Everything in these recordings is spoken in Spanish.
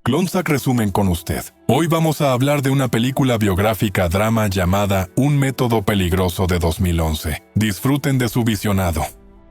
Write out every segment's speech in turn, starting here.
Clonsac Resumen con usted. Hoy vamos a hablar de una película biográfica drama llamada Un método peligroso de 2011. Disfruten de su visionado.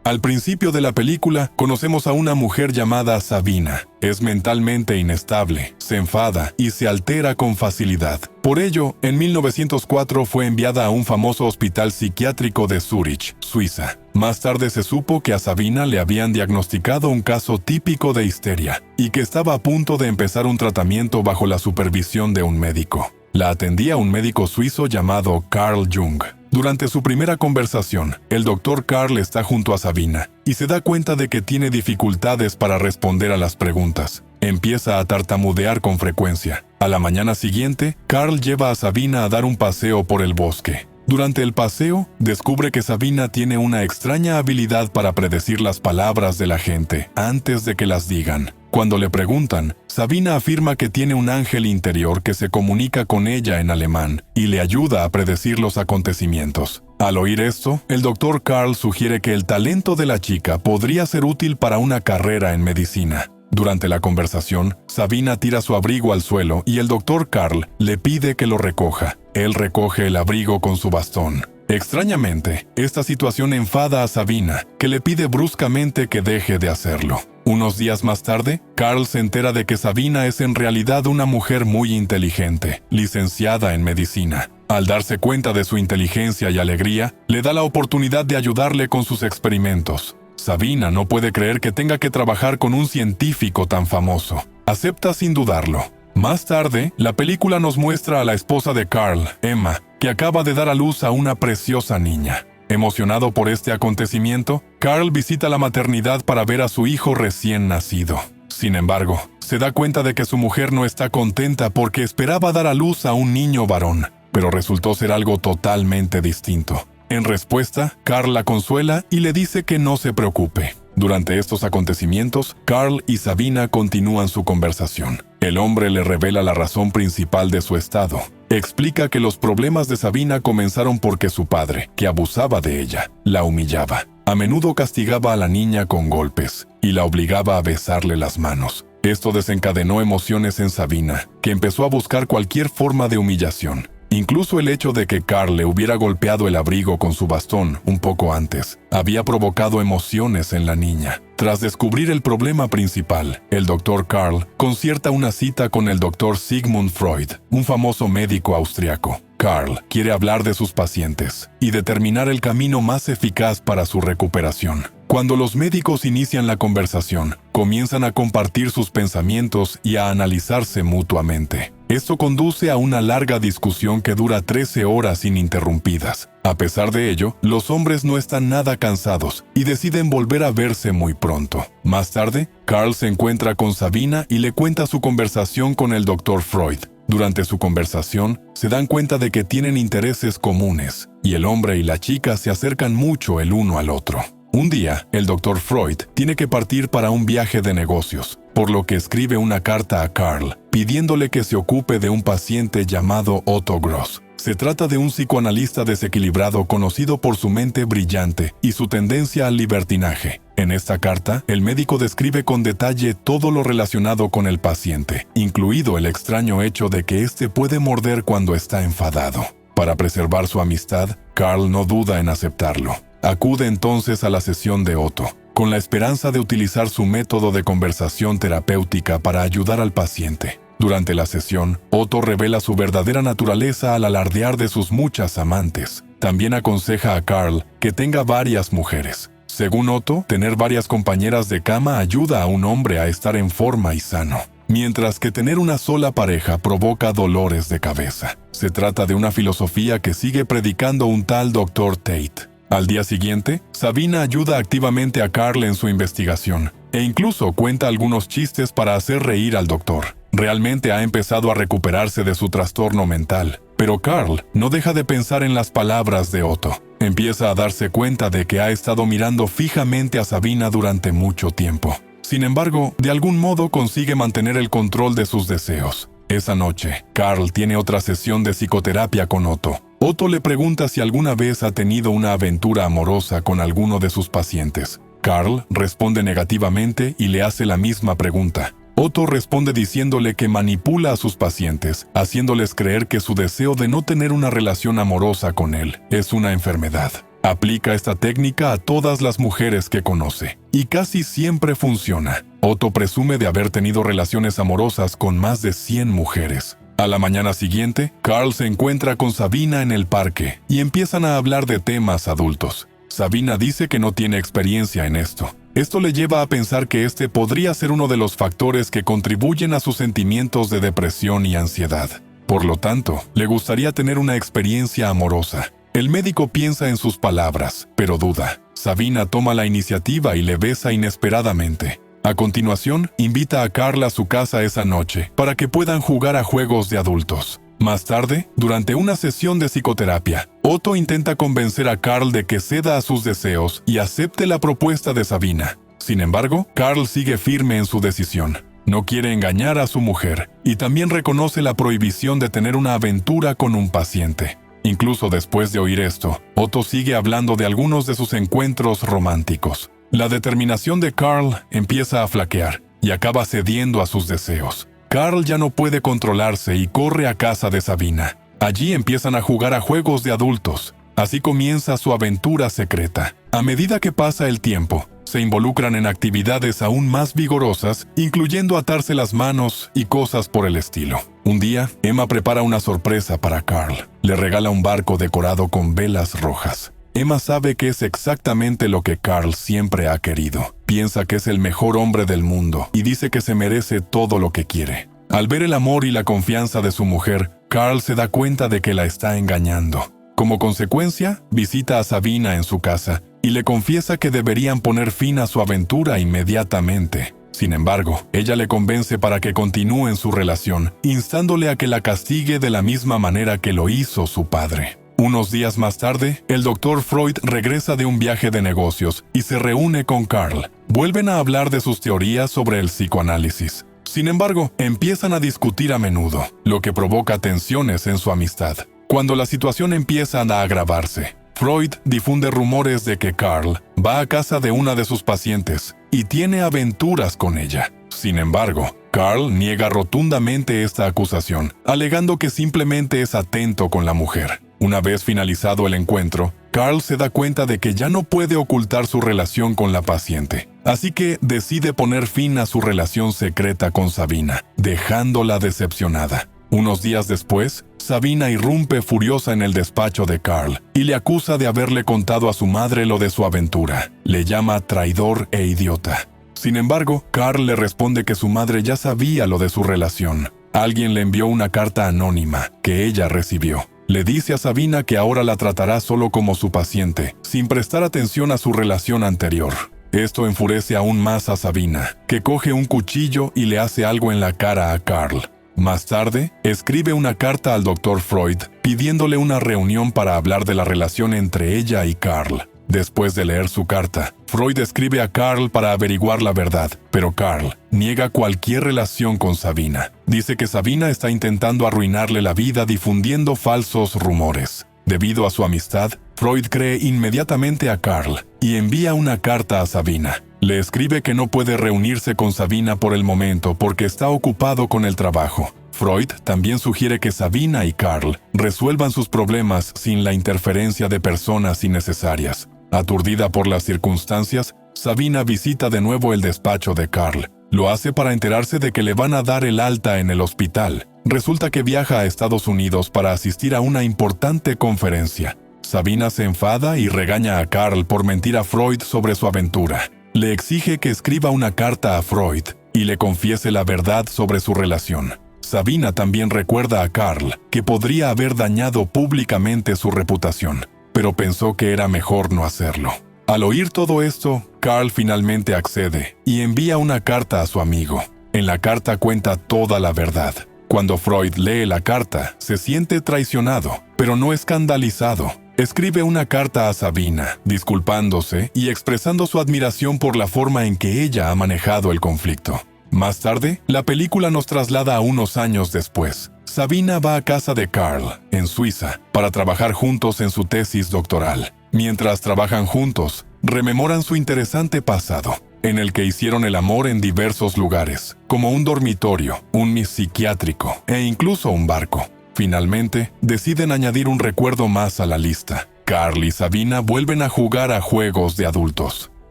Al principio de la película, conocemos a una mujer llamada Sabina. Es mentalmente inestable, se enfada y se altera con facilidad. Por ello, en 1904 fue enviada a un famoso hospital psiquiátrico de Zúrich, Suiza. Más tarde se supo que a Sabina le habían diagnosticado un caso típico de histeria y que estaba a punto de empezar un tratamiento bajo la supervisión de un médico. La atendía un médico suizo llamado Carl Jung. Durante su primera conversación, el Dr. Carl está junto a Sabina y se da cuenta de que tiene dificultades para responder a las preguntas. Empieza a tartamudear con frecuencia. A la mañana siguiente, Carl lleva a Sabina a dar un paseo por el bosque. Durante el paseo, descubre que Sabina tiene una extraña habilidad para predecir las palabras de la gente antes de que las digan. Cuando le preguntan, Sabina afirma que tiene un ángel interior que se comunica con ella en alemán y le ayuda a predecir los acontecimientos. Al oír esto, el Dr. Carl sugiere que el talento de la chica podría ser útil para una carrera en medicina. Durante la conversación, Sabina tira su abrigo al suelo y el Dr. Carl le pide que lo recoja. Él recoge el abrigo con su bastón. Extrañamente, esta situación enfada a Sabina, que le pide bruscamente que deje de hacerlo. Unos días más tarde, Carl se entera de que Sabina es en realidad una mujer muy inteligente, licenciada en medicina. Al darse cuenta de su inteligencia y alegría, le da la oportunidad de ayudarle con sus experimentos. Sabina no puede creer que tenga que trabajar con un científico tan famoso. Acepta sin dudarlo. Más tarde, la película nos muestra a la esposa de Carl, Emma, que acaba de dar a luz a una preciosa niña. Emocionado por este acontecimiento, Carl visita la maternidad para ver a su hijo recién nacido. Sin embargo, se da cuenta de que su mujer no está contenta porque esperaba dar a luz a un niño varón, pero resultó ser algo totalmente distinto. En respuesta, Carl la consuela y le dice que no se preocupe. Durante estos acontecimientos, Carl y Sabina continúan su conversación. El hombre le revela la razón principal de su estado. Explica que los problemas de Sabina comenzaron porque su padre, que abusaba de ella, la humillaba. A menudo castigaba a la niña con golpes y la obligaba a besarle las manos. Esto desencadenó emociones en Sabina, que empezó a buscar cualquier forma de humillación. Incluso el hecho de que Carl le hubiera golpeado el abrigo con su bastón un poco antes había provocado emociones en la niña. Tras descubrir el problema principal, el Dr. Carl concierta una cita con el Dr. Sigmund Freud, un famoso médico austriaco. Carl quiere hablar de sus pacientes y determinar el camino más eficaz para su recuperación. Cuando los médicos inician la conversación, comienzan a compartir sus pensamientos y a analizarse mutuamente. Esto conduce a una larga discusión que dura 13 horas ininterrumpidas. A pesar de ello, los hombres no están nada cansados y deciden volver a verse muy pronto. Más tarde, Carl se encuentra con Sabina y le cuenta su conversación con el Dr. Freud. Durante su conversación, se dan cuenta de que tienen intereses comunes, y el hombre y la chica se acercan mucho el uno al otro. Un día, el Dr. Freud tiene que partir para un viaje de negocios, por lo que escribe una carta a Carl, pidiéndole que se ocupe de un paciente llamado Otto Gross. Se trata de un psicoanalista desequilibrado conocido por su mente brillante y su tendencia al libertinaje. En esta carta, el médico describe con detalle todo lo relacionado con el paciente, incluido el extraño hecho de que éste puede morder cuando está enfadado. Para preservar su amistad, Carl no duda en aceptarlo. Acude entonces a la sesión de Otto, con la esperanza de utilizar su método de conversación terapéutica para ayudar al paciente. Durante la sesión, Otto revela su verdadera naturaleza al alardear de sus muchas amantes. También aconseja a Carl que tenga varias mujeres. Según Otto, tener varias compañeras de cama ayuda a un hombre a estar en forma y sano, mientras que tener una sola pareja provoca dolores de cabeza. Se trata de una filosofía que sigue predicando un tal Dr. Tate. Al día siguiente, Sabina ayuda activamente a Carl en su investigación e incluso cuenta algunos chistes para hacer reír al doctor. Realmente ha empezado a recuperarse de su trastorno mental, pero Carl no deja de pensar en las palabras de Otto. Empieza a darse cuenta de que ha estado mirando fijamente a Sabina durante mucho tiempo. Sin embargo, de algún modo consigue mantener el control de sus deseos. Esa noche, Carl tiene otra sesión de psicoterapia con Otto. Otto le pregunta si alguna vez ha tenido una aventura amorosa con alguno de sus pacientes. Carl responde negativamente y le hace la misma pregunta. Otto responde diciéndole que manipula a sus pacientes, haciéndoles creer que su deseo de no tener una relación amorosa con él es una enfermedad. Aplica esta técnica a todas las mujeres que conoce, y casi siempre funciona. Otto presume de haber tenido relaciones amorosas con más de 100 mujeres. A la mañana siguiente, Carl se encuentra con Sabina en el parque y empiezan a hablar de temas adultos. Sabina dice que no tiene experiencia en esto. Esto le lleva a pensar que este podría ser uno de los factores que contribuyen a sus sentimientos de depresión y ansiedad. Por lo tanto, le gustaría tener una experiencia amorosa. El médico piensa en sus palabras, pero duda. Sabina toma la iniciativa y le besa inesperadamente. A continuación, invita a Carl a su casa esa noche para que puedan jugar a juegos de adultos. Más tarde, durante una sesión de psicoterapia, Otto intenta convencer a Carl de que ceda a sus deseos y acepte la propuesta de Sabina. Sin embargo, Carl sigue firme en su decisión. No quiere engañar a su mujer y también reconoce la prohibición de tener una aventura con un paciente. Incluso después de oír esto, Otto sigue hablando de algunos de sus encuentros románticos. La determinación de Carl empieza a flaquear y acaba cediendo a sus deseos. Carl ya no puede controlarse y corre a casa de Sabina. Allí empiezan a jugar a juegos de adultos. Así comienza su aventura secreta. A medida que pasa el tiempo, se involucran en actividades aún más vigorosas, incluyendo atarse las manos y cosas por el estilo. Un día, Emma prepara una sorpresa para Carl. Le regala un barco decorado con velas rojas. Emma sabe que es exactamente lo que Carl siempre ha querido. Piensa que es el mejor hombre del mundo y dice que se merece todo lo que quiere. Al ver el amor y la confianza de su mujer, Carl se da cuenta de que la está engañando. Como consecuencia, visita a Sabina en su casa y le confiesa que deberían poner fin a su aventura inmediatamente. Sin embargo, ella le convence para que continúen su relación, instándole a que la castigue de la misma manera que lo hizo su padre. Unos días más tarde, el Dr. Freud regresa de un viaje de negocios y se reúne con Carl. Vuelven a hablar de sus teorías sobre el psicoanálisis. Sin embargo, empiezan a discutir a menudo, lo que provoca tensiones en su amistad. Cuando la situación empieza a agravarse, Freud difunde rumores de que Carl va a casa de una de sus pacientes y tiene aventuras con ella. Sin embargo, Carl niega rotundamente esta acusación, alegando que simplemente es atento con la mujer. Una vez finalizado el encuentro, Carl se da cuenta de que ya no puede ocultar su relación con la paciente, así que decide poner fin a su relación secreta con Sabina, dejándola decepcionada. Unos días después, Sabina irrumpe furiosa en el despacho de Carl y le acusa de haberle contado a su madre lo de su aventura. Le llama traidor e idiota. Sin embargo, Carl le responde que su madre ya sabía lo de su relación. Alguien le envió una carta anónima que ella recibió. Le dice a Sabina que ahora la tratará solo como su paciente, sin prestar atención a su relación anterior. Esto enfurece aún más a Sabina, que coge un cuchillo y le hace algo en la cara a Carl. Más tarde, escribe una carta al Dr. Freud pidiéndole una reunión para hablar de la relación entre ella y Carl. Después de leer su carta, Freud escribe a Carl para averiguar la verdad, pero Carl niega cualquier relación con Sabina. Dice que Sabina está intentando arruinarle la vida difundiendo falsos rumores. Debido a su amistad, Freud cree inmediatamente a Carl y envía una carta a Sabina. Le escribe que no puede reunirse con Sabina por el momento porque está ocupado con el trabajo. Freud también sugiere que Sabina y Carl resuelvan sus problemas sin la interferencia de personas innecesarias. Aturdida por las circunstancias, Sabina visita de nuevo el despacho de Carl. Lo hace para enterarse de que le van a dar el alta en el hospital. Resulta que viaja a Estados Unidos para asistir a una importante conferencia. Sabina se enfada y regaña a Carl por mentir a Freud sobre su aventura. Le exige que escriba una carta a Freud y le confiese la verdad sobre su relación. Sabina también recuerda a Carl que podría haber dañado públicamente su reputación, pero pensó que era mejor no hacerlo. Al oír todo esto, Carl finalmente accede y envía una carta a su amigo. En la carta cuenta toda la verdad. Cuando Freud lee la carta, se siente traicionado, pero no escandalizado. Escribe una carta a Sabina, disculpándose y expresando su admiración por la forma en que ella ha manejado el conflicto. Más tarde, la película nos traslada a unos años después. Sabina va a casa de Carl, en Suiza, para trabajar juntos en su tesis doctoral. Mientras trabajan juntos, rememoran su interesante pasado. en el que hicieron el amor en diversos lugares, como un dormitorio, un psiquiátrico e incluso un barco. Finalmente, deciden añadir un recuerdo más a la lista. Carl y Sabina vuelven a jugar a juegos de adultos.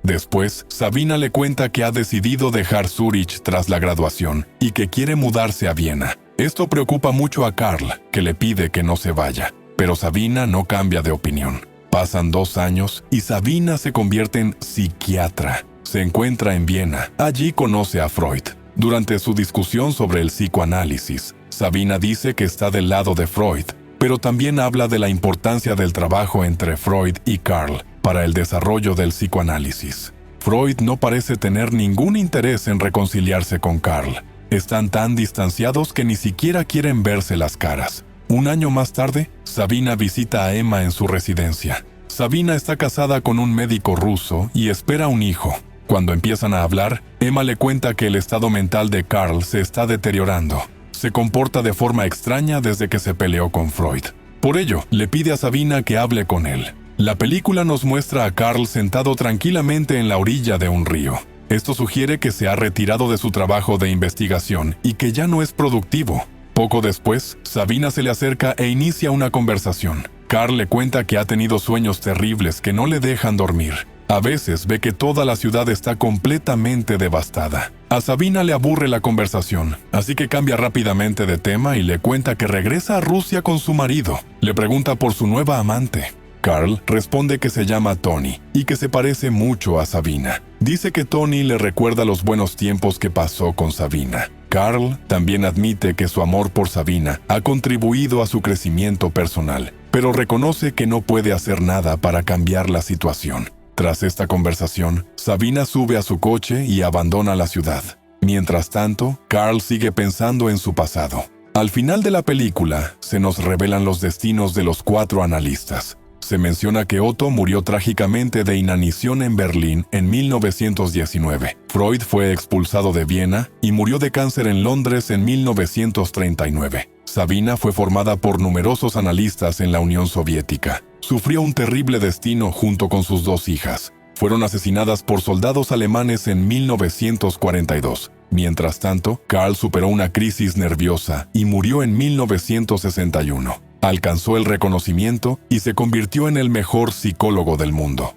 Después, Sabina le cuenta que ha decidido dejar Zúrich tras la graduación y que quiere mudarse a Viena. Esto preocupa mucho a Carl, que le pide que no se vaya, pero Sabina no cambia de opinión. Pasan 2 años y Sabina se convierte en psiquiatra. Se encuentra en Viena. Allí conoce a Freud. Durante su discusión sobre el psicoanálisis, Sabina dice que está del lado de Freud, pero también habla de la importancia del trabajo entre Freud y Carl para el desarrollo del psicoanálisis. Freud no parece tener ningún interés en reconciliarse con Carl. Están tan distanciados que ni siquiera quieren verse las caras. Un año más tarde, Sabina visita a Emma en su residencia. Sabina está casada con un médico ruso y espera un hijo. Cuando empiezan a hablar, Emma le cuenta que el estado mental de Carl se está deteriorando. Se comporta de forma extraña desde que se peleó con Freud. Por ello, le pide a Sabina que hable con él. La película nos muestra a Carl sentado tranquilamente en la orilla de un río. Esto sugiere que se ha retirado de su trabajo de investigación y que ya no es productivo. Poco después, Sabina se le acerca e inicia una conversación. Carl le cuenta que ha tenido sueños terribles que no le dejan dormir. A veces ve que toda la ciudad está completamente devastada. A Sabina le aburre la conversación, así que cambia rápidamente de tema y le cuenta que regresa a Rusia con su marido. Le pregunta por su nueva amante. Carl responde que se llama Tony y que se parece mucho a Sabina. Dice que Tony le recuerda los buenos tiempos que pasó con Sabina. Carl también admite que su amor por Sabina ha contribuido a su crecimiento personal, pero reconoce que no puede hacer nada para cambiar la situación. Tras esta conversación, Sabina sube a su coche y abandona la ciudad. Mientras tanto, Carl sigue pensando en su pasado. Al final de la película, se nos revelan los destinos de los 4 analistas. Se menciona que Otto murió trágicamente de inanición en Berlín en 1919. Freud fue expulsado de Viena y murió de cáncer en Londres en 1939. Sabina fue formada por numerosos analistas en la Unión Soviética. Sufrió un terrible destino junto con sus 2 hijas. Fueron asesinadas por soldados alemanes en 1942. Mientras tanto, Carl superó una crisis nerviosa y murió en 1961. Alcanzó el reconocimiento y se convirtió en el mejor psicólogo del mundo.